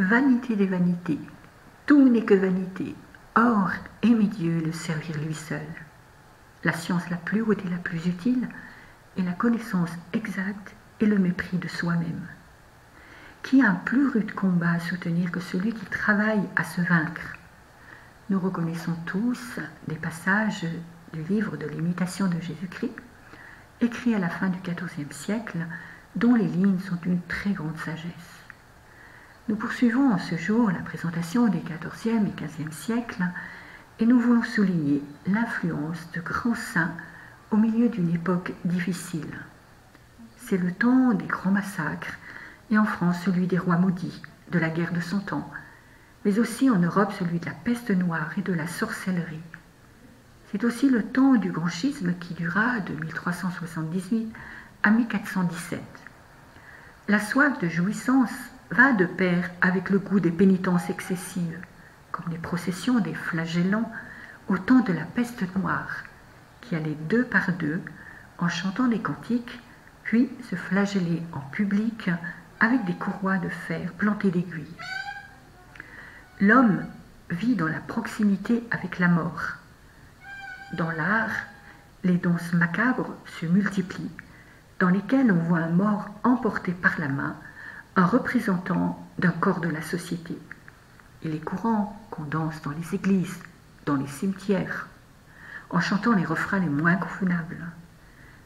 Vanité des vanités, tout n'est que vanité. Or, aimer Dieu et le servir lui seul. La science la plus haute et la plus utile est la connaissance exacte et le mépris de soi-même. Qui a un plus rude combat à soutenir que celui qui travaille à se vaincre? Nous reconnaissons tous des passages du livre de l'imitation de Jésus-Christ, écrit à la fin du XIVe siècle, dont les lignes sont d'une très grande sagesse. Nous poursuivons en ce jour la présentation des XIVe et XVe siècles et nous voulons souligner l'influence de grands saints au milieu d'une époque difficile. C'est le temps des grands massacres et en France celui des rois maudits, de la guerre de Cent Ans, mais aussi en Europe celui de la peste noire et de la sorcellerie. C'est aussi le temps du grand schisme qui dura de 1378 à 1417. La soif de jouissance va de pair avec le goût des pénitences excessives, comme les processions des flagellants au temps de la peste noire, qui allaient deux par deux en chantant des cantiques, puis se flageller en public avec des courroies de fer plantées d'aiguilles. L'homme vit dans la proximité avec la mort. Dans l'art, les danses macabres se multiplient, dans lesquelles on voit un mort emporté par la main, un représentant d'un corps de la société. Il est courant qu'on danse dans les églises, dans les cimetières, en chantant les refrains les moins convenables.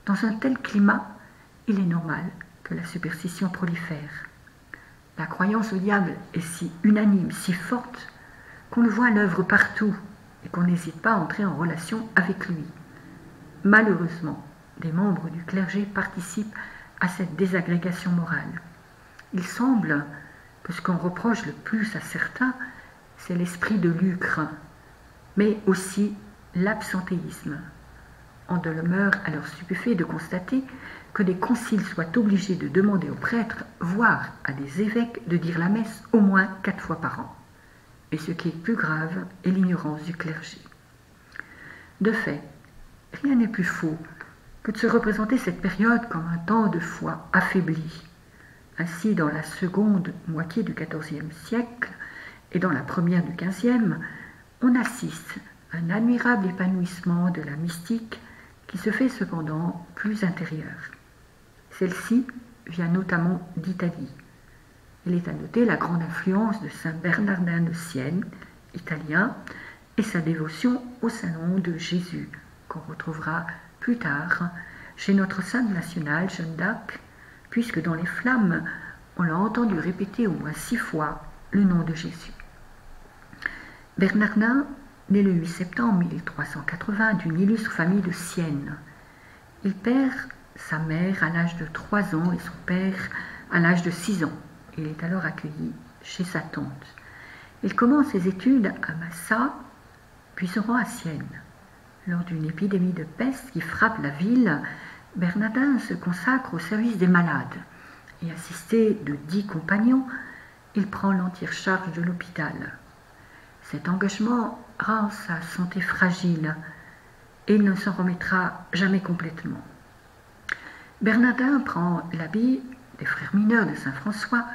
Dans un tel climat, il est normal que la superstition prolifère. La croyance au diable est si unanime, si forte, qu'on le voit à l'œuvre partout et qu'on n'hésite pas à entrer en relation avec lui. Malheureusement, des membres du clergé participent à cette désagrégation morale. Il semble que ce qu'on reproche le plus à certains, c'est l'esprit de lucre, mais aussi l'absentéisme. On demeure alors stupéfait de constater que des conciles soient obligés de demander aux prêtres, voire à des évêques, de dire la messe au moins 4 fois par an. Et ce qui est plus grave est l'ignorance du clergé. De fait, rien n'est plus faux que de se représenter cette période comme un temps de foi affaibli. Ainsi, dans la seconde moitié du XIVe siècle et dans la première du XVe, on assiste à un admirable épanouissement de la mystique qui se fait cependant plus intérieure. Celle-ci vient notamment d'Italie. Il est à noter la grande influence de saint Bernardin de Sienne, italien, et sa dévotion au salon de Jésus, qu'on retrouvera plus tard chez notre sainte nationale Jeanne d'Arc, puisque dans les flammes, on l'a entendu répéter au moins 6 fois le nom de Jésus. Bernardin, né le 8 septembre 1380 d'une illustre famille de Sienne. Il perd sa mère à l'âge de 3 ans et son père à l'âge de 6 ans. Il est alors accueilli chez sa tante. Il commence ses études à Massa, puis se rend à Sienne. Lors d'une épidémie de peste qui frappe la ville, Bernardin se consacre au service des malades et, assisté de 10 compagnons, il prend l'entière charge de l'hôpital. Cet engagement rend sa santé fragile et il ne s'en remettra jamais complètement. Bernardin prend l'habit des frères mineurs de Saint-François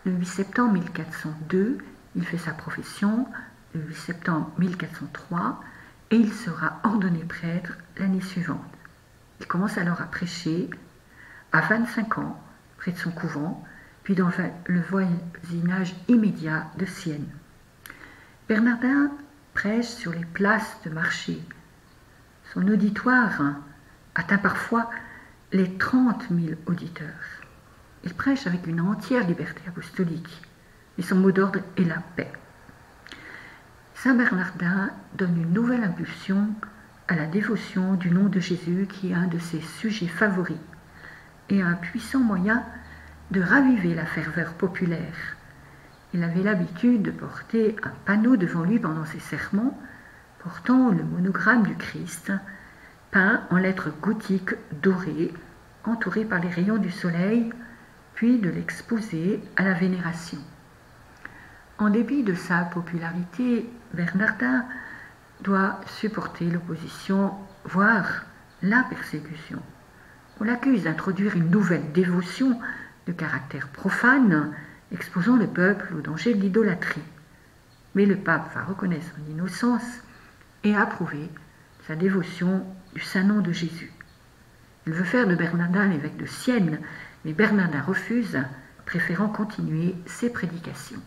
le 8 septembre 1402, il fait sa profession le 8 septembre 1403 et il sera ordonné prêtre l'année suivante. Il commence alors à prêcher à 25 ans près de son couvent, puis dans le voisinage immédiat de Sienne. Bernardin prêche sur les places de marché. Son auditoire atteint parfois les 30 000 auditeurs. Il prêche avec une entière liberté apostolique, et son mot d'ordre est la paix. Saint Bernardin donne une nouvelle impulsion à la dévotion du nom de Jésus qui est un de ses sujets favoris et un puissant moyen de raviver la ferveur populaire. Il avait l'habitude de porter un panneau devant lui pendant ses sermons portant le monogramme du Christ peint en lettres gothiques dorées entouré par les rayons du soleil puis de l'exposer à la vénération. En dépit de sa popularité, Bernardin doit supporter l'opposition, voire la persécution. On l'accuse d'introduire une nouvelle dévotion de caractère profane exposant le peuple au danger de l'idolâtrie. Mais le pape va reconnaître son innocence et approuver sa dévotion du Saint-Nom de Jésus. Il veut faire de Bernardin l'évêque de Sienne, mais Bernardin refuse, préférant continuer ses prédications.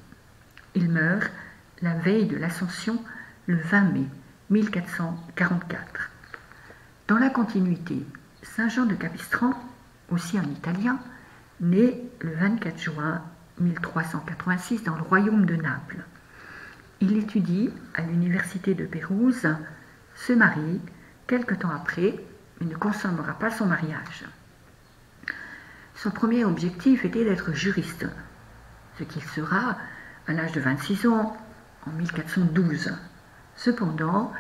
Il meurt la veille de l'Ascension, le 20 mai 1444. Dans la continuité, Saint Jean de Capistran, aussi un Italien, né le 24 juin 1386 dans le royaume de Naples. Il étudie à l'université de Pérouse, se marie quelque temps après, mais ne consommera pas son mariage. Son premier objectif était d'être juriste, ce qu'il sera à l'âge de 26 ans en 1412. Cependant,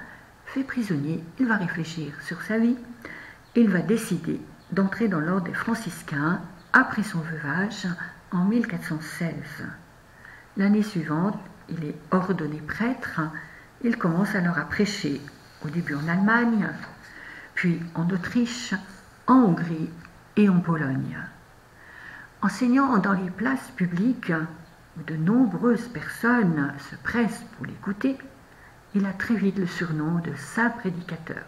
fait prisonnier, il va réfléchir sur sa vie et il va décider d'entrer dans l'ordre des franciscains après son veuvage en 1416. L'année suivante, il est ordonné prêtre. Il commence alors à prêcher, au début en Allemagne, puis en Autriche, en Hongrie et en Pologne. Enseignant dans les places publiques où de nombreuses personnes se pressent pour l'écouter, il a très vite le surnom de Saint Prédicateur.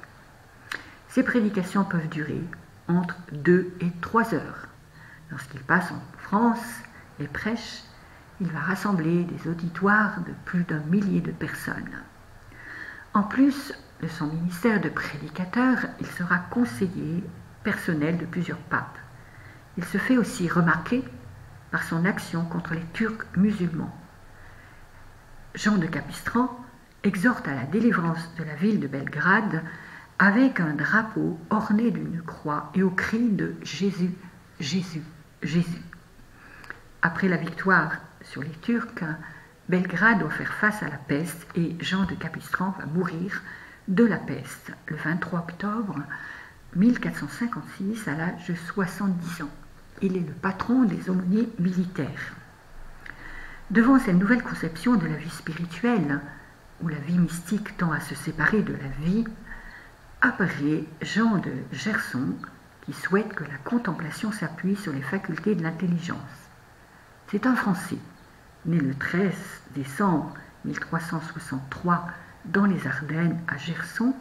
Ses prédications peuvent durer entre 2 et 3 heures. Lorsqu'il passe en France et prêche, il va rassembler des auditoires de plus d'1 millier de personnes. En plus de son ministère de prédicateur, il sera conseiller personnel de plusieurs papes. Il se fait aussi remarquer par son action contre les Turcs musulmans. Jean de Capistran exhorte à la délivrance de la ville de Belgrade avec un drapeau orné d'une croix et au cri de « Jésus, Jésus, Jésus ». Après la victoire sur les Turcs, Belgrade doit faire face à la peste et Jean de Capistran va mourir de la peste le 23 octobre 1456 à l'âge de 70 ans. Il est le patron des aumôniers militaires. Devant cette nouvelle conception de la vie spirituelle, où la vie mystique tend à se séparer de la vie, apparaît Jean de Gerson qui souhaite que la contemplation s'appuie sur les facultés de l'intelligence. C'est un Français, né le 13 décembre 1363 dans les Ardennes à Gerson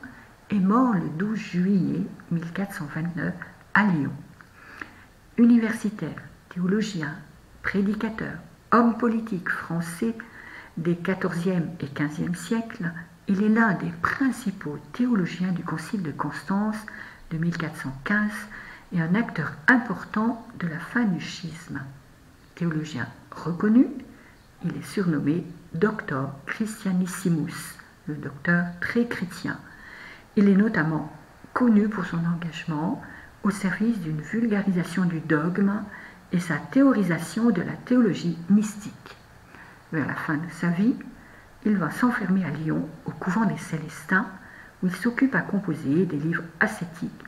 et mort le 12 juillet 1429 à Lyon. Universitaire, théologien, prédicateur, homme politique français des XIVe et XVe siècles, il est l'un des principaux théologiens du Concile de Constance de 1415 et un acteur important de la fin du schisme. Théologien reconnu, il est surnommé Doctor Christianissimus, le docteur très chrétien. Il est notamment connu pour son engagement au service d'une vulgarisation du dogme et sa théorisation de la théologie mystique. Vers la fin de sa vie, il va s'enfermer à Lyon, au couvent des Célestins, où il s'occupe à composer des livres ascétiques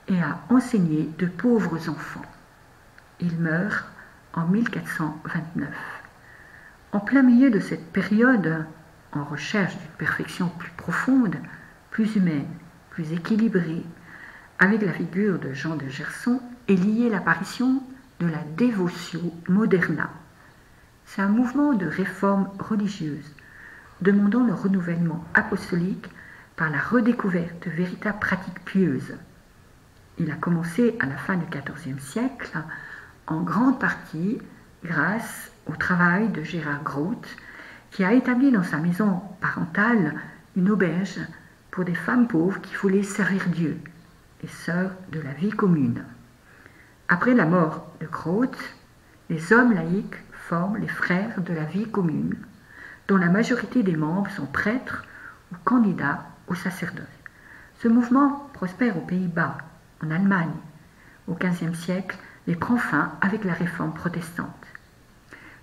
et à enseigner de pauvres enfants. Il meurt en 1429. En plein milieu de cette période, en recherche d'une perfection plus profonde, plus humaine, plus équilibrée, avec la figure de Jean de Gerson, est liée l'apparition de la Devotio Moderna. C'est un mouvement de réforme religieuse, demandant le renouvellement apostolique par la redécouverte de véritables pratiques pieuses. Il a commencé à la fin du XIVe siècle, en grande partie grâce au travail de Gérard Groth, qui a établi dans sa maison parentale une auberge pour des femmes pauvres qui voulaient servir Dieu, les sœurs de la vie commune. Après la mort de Groth, les hommes laïcs forment les frères de la vie commune, dont la majorité des membres sont prêtres ou candidats au sacerdoce. Ce mouvement prospère aux Pays-Bas, en Allemagne, au XVe siècle, et prend fin avec la réforme protestante.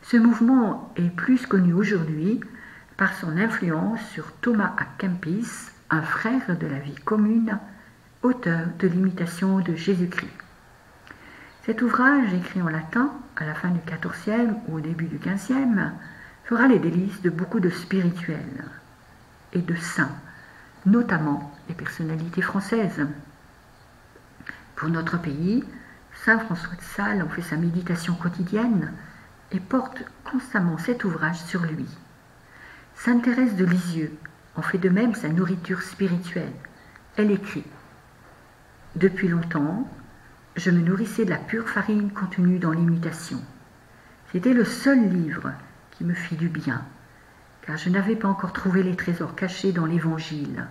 Ce mouvement est plus connu aujourd'hui par son influence sur Thomas à Kempis, un frère de la vie commune, auteur de l'imitation de Jésus-Christ. Cet ouvrage, écrit en latin à la fin du XIVe ou au début du XVe, fera les délices de beaucoup de spirituels et de saints, notamment les personnalités françaises. Pour notre pays, Saint François de Sales en fait sa méditation quotidienne et porte constamment cet ouvrage sur lui. Sainte Thérèse de Lisieux en fait de même sa nourriture spirituelle. Elle écrit « Depuis longtemps, je me nourrissais de la pure farine contenue dans l'Imitation. C'était le seul livre qui me fit du bien, car je n'avais pas encore trouvé les trésors cachés dans l'Évangile.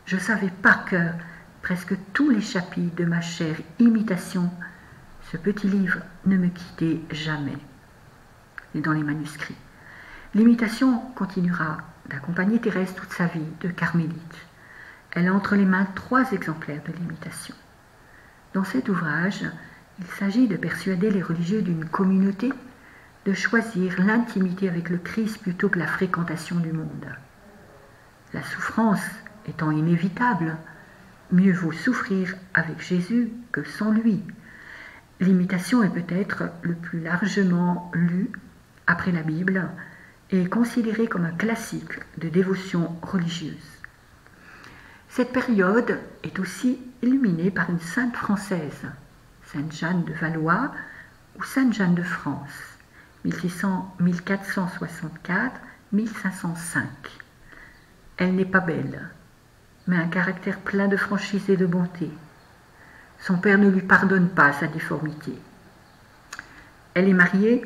Je savais par cœur presque tous les chapitres de ma chère Imitation. Ce petit livre ne me quittait jamais. » Et dans les manuscrits. L'Imitation continuera d'accompagner Thérèse toute sa vie de carmélite. Elle a entre les mains 3 exemplaires de l'Imitation. Dans cet ouvrage, il s'agit de persuader les religieux d'une communauté de choisir l'intimité avec le Christ plutôt que la fréquentation du monde. La souffrance étant inévitable, mieux vaut souffrir avec Jésus que sans lui. L'Imitation est peut-être le plus largement lue après la Bible et est considérée comme un classique de dévotion religieuse. Cette période est aussi illuminée par une sainte française, Sainte Jeanne de Valois ou Sainte Jeanne de France, 1464-1505. Elle n'est pas belle, mais un caractère plein de franchise et de bonté. Son père ne lui pardonne pas sa difformité. Elle est mariée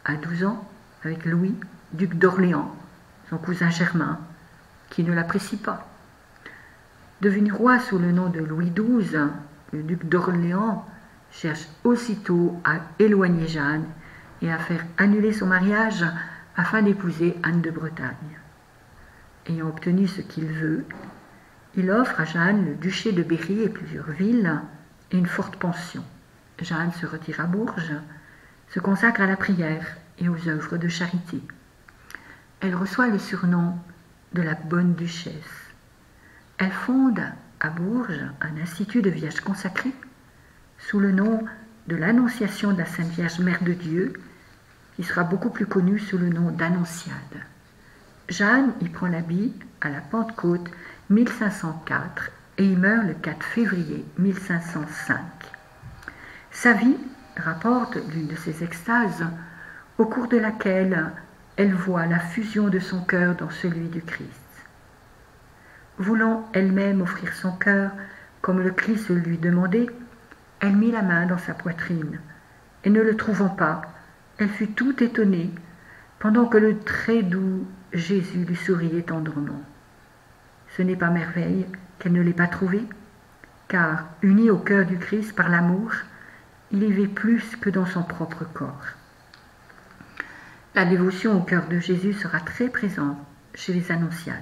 à 12 ans avec Louis, duc d'Orléans, son cousin germain, qui ne l'apprécie pas. Devenu roi sous le nom de Louis XII, le duc d'Orléans cherche aussitôt à éloigner Jeanne et à faire annuler son mariage afin d'épouser Anne de Bretagne. Ayant obtenu ce qu'il veut, il offre à Jeanne le duché de Berry et plusieurs villes et une forte pension. Jeanne se retire à Bourges, se consacre à la prière et aux œuvres de charité. Elle reçoit le surnom de la Bonne Duchesse. Elle fonde à Bourges un institut de Vierges consacrées sous le nom de l'Annonciation de la Sainte Vierge Mère de Dieu, qui sera beaucoup plus connue sous le nom d'Annonciade. Jeanne y prend l'habit à la Pentecôte 1504 et y meurt le 4 février 1505. Sa vie rapporte l'une de ses extases, au cours de laquelle elle voit la fusion de son cœur dans celui du Christ. Voulant elle-même offrir son cœur, comme le Christ lui demandait, elle mit la main dans sa poitrine, et ne le trouvant pas, elle fut tout étonnée, pendant que le très doux Jésus lui souriait tendrement. Ce n'est pas merveille qu'elle ne l'ait pas trouvé, car, unie au cœur du Christ par l'amour, il y vit plus que dans son propre corps. La dévotion au cœur de Jésus sera très présente chez les Annonciades.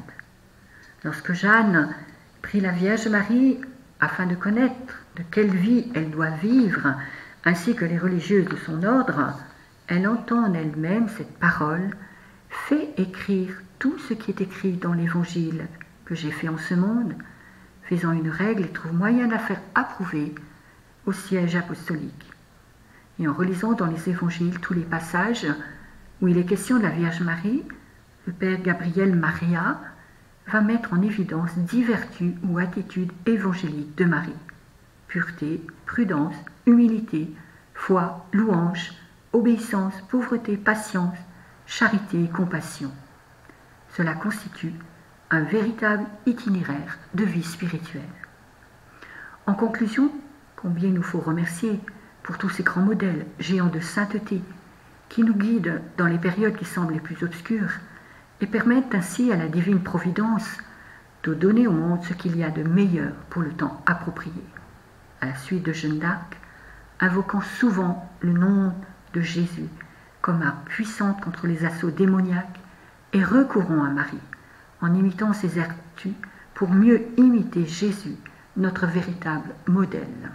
Lorsque Jeanne prie la Vierge Marie afin de connaître de quelle vie elle doit vivre, ainsi que les religieuses de son ordre, elle entend en elle-même cette parole « Fais écrire tout ce qui est écrit dans l'Évangile que j'ai fait en ce monde, faisant une règle et trouve moyen de la faire approuver au siège apostolique. » Et en relisant dans les Évangiles tous les passages où il est question de la Vierge Marie, le Père Gabriel Maria va mettre en évidence 10 vertus ou attitudes évangéliques de Marie: pureté, prudence, humilité, foi, louange, obéissance, pauvreté, patience, charité et compassion. Cela constitue un véritable itinéraire de vie spirituelle. En conclusion, combien il nous faut remercier pour tous ces grands modèles géants de sainteté qui nous guident dans les périodes qui semblent les plus obscures et permettent ainsi à la divine providence de donner au monde ce qu'il y a de meilleur pour le temps approprié. À la suite de Jeanne d'Arc, invoquant souvent le nom de Jésus comme arme puissante contre les assauts démoniaques, et recourons à Marie en imitant ses vertus pour mieux imiter Jésus, notre véritable modèle.